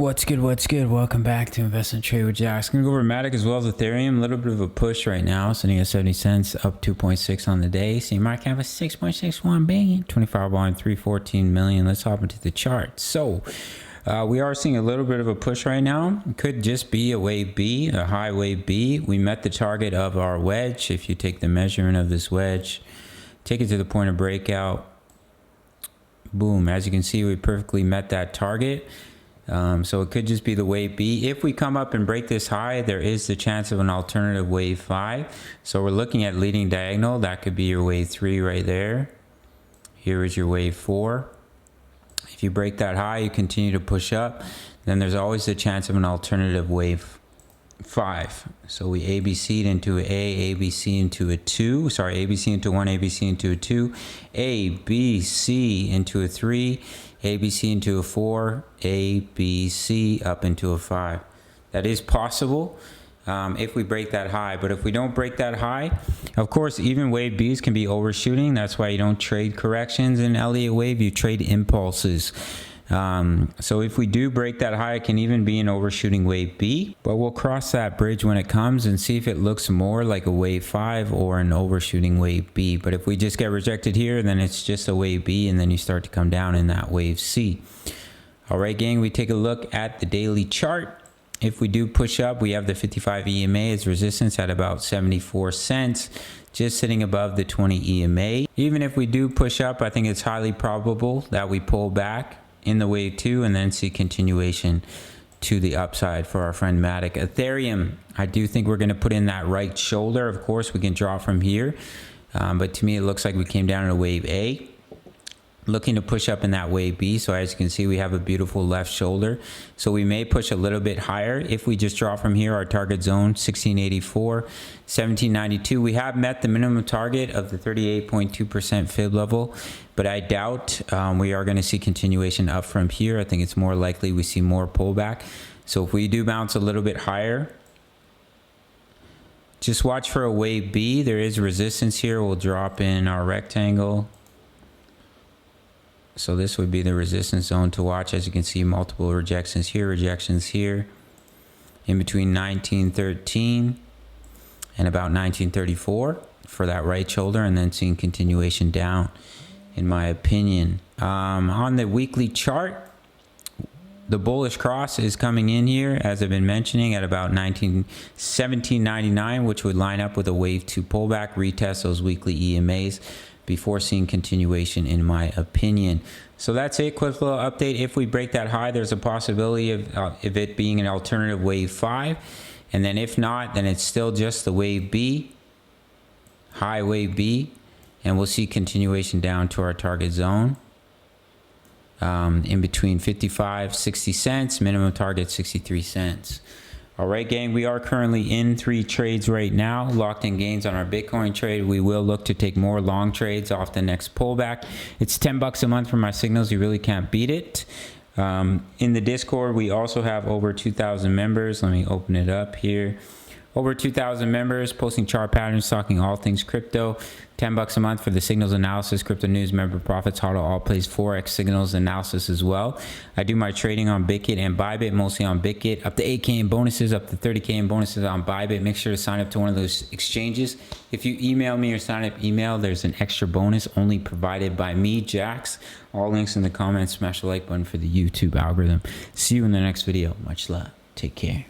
What's good? What's good? Welcome back to Invest and Trade with Jaxx. Gonna go over Matic as well as Ethereum. A little bit of a push right now, sitting at 70 cents, up 2.6 on the day. See, market cap is 6.61 billion, 24 volume, 314 million. Let's hop into the chart. So, we are seeing a little bit of a push right now. It could just be a wave B, a high wave B. We met the target of our wedge. If you take the measurement of this wedge, take it to the point of breakout. Boom. As you can see, we perfectly met that target. So it could just be the wave B. If we come up and break this high, there is the chance of an alternative wave 5. So we're looking at leading diagonal. That could be your wave 3 right there. Here is your wave 4. If you break that high, you continue to push up. Then there's always the chance of an alternative wave 5. So we ABC'd into a ABC into a 2. Sorry, ABC into 1, ABC into a 2. ABC into a 3. ABC into a 4, ABC up into a 5. That is possible if we break that high. But if we don't break that high, of course, even wave Bs can be overshooting. That's why you don't trade corrections in Elliott wave. You trade impulses. So if we do break that high, it can even be an overshooting wave B, but we'll cross that bridge when it comes and see if it looks more like a wave 5 or an overshooting wave B. But if we just get rejected here, then it's just a wave B, and then you start to come down in that wave C. All right, gang, we take a look at the daily chart. If we do push up, we have the 55 EMA as resistance at about 74 cents, just sitting above the 20 EMA. Even if we do push up, I think it's highly probable that we pull back in the wave 2 and then see continuation to the upside for our friend Matic. Ethereum, I do think we're going to put in that right shoulder. Of course, we can draw from here, but to me it looks like we came down in a wave A, looking to push up in that wave B. So as you can see, we have a beautiful left shoulder, so we may push a little bit higher. If we just draw from here, our target zone 1684, 1792. We have met the minimum target of the 38.2% fib level, but I doubt we are going to see continuation up from here. I think it's more likely we see more pullback. So if we do bounce a little bit higher, just watch for a wave B. There is resistance here. We'll drop in our rectangle. So this would be the resistance zone to watch. As you can see, multiple rejections here, in between 1913 and about 1934 for that right shoulder, and then seeing continuation down, in my opinion. On the weekly chart, the bullish cross is coming in here, as I've been mentioning, at about 17.99, which would line up with a wave 2 pullback, retest those weekly EMAs before seeing continuation, in my opinion. So that's it. Quick little update. If we break that high, there's a possibility of it being an alternative wave 5. And then if not, then it's still just the wave B, high wave B, and we'll see continuation down to our target zone in between 55, 60 cents, minimum target 63 cents. All right, gang, we are currently in 3 trades right now, locked in gains on our Bitcoin trade. We will look to take more long trades off the next pullback. It's $10 a month for my signals. You really can't beat it. In the Discord, we also have over 2,000 members. Let me open it up here. Over 2,000 members posting chart patterns, talking all things crypto. $10 a month for the signals analysis, crypto news, member profits, how to all plays Forex signals analysis as well. I do my trading on Bitget and Bybit, mostly on Bitget. Up to 8K in bonuses, up to 30K in bonuses on Bybit. Make sure to sign up to one of those exchanges. If you email me or sign up email, there's an extra bonus only provided by me, Jaxx. All links in the comments. Smash the like button for the YouTube algorithm. See you in the next video. Much love. Take care.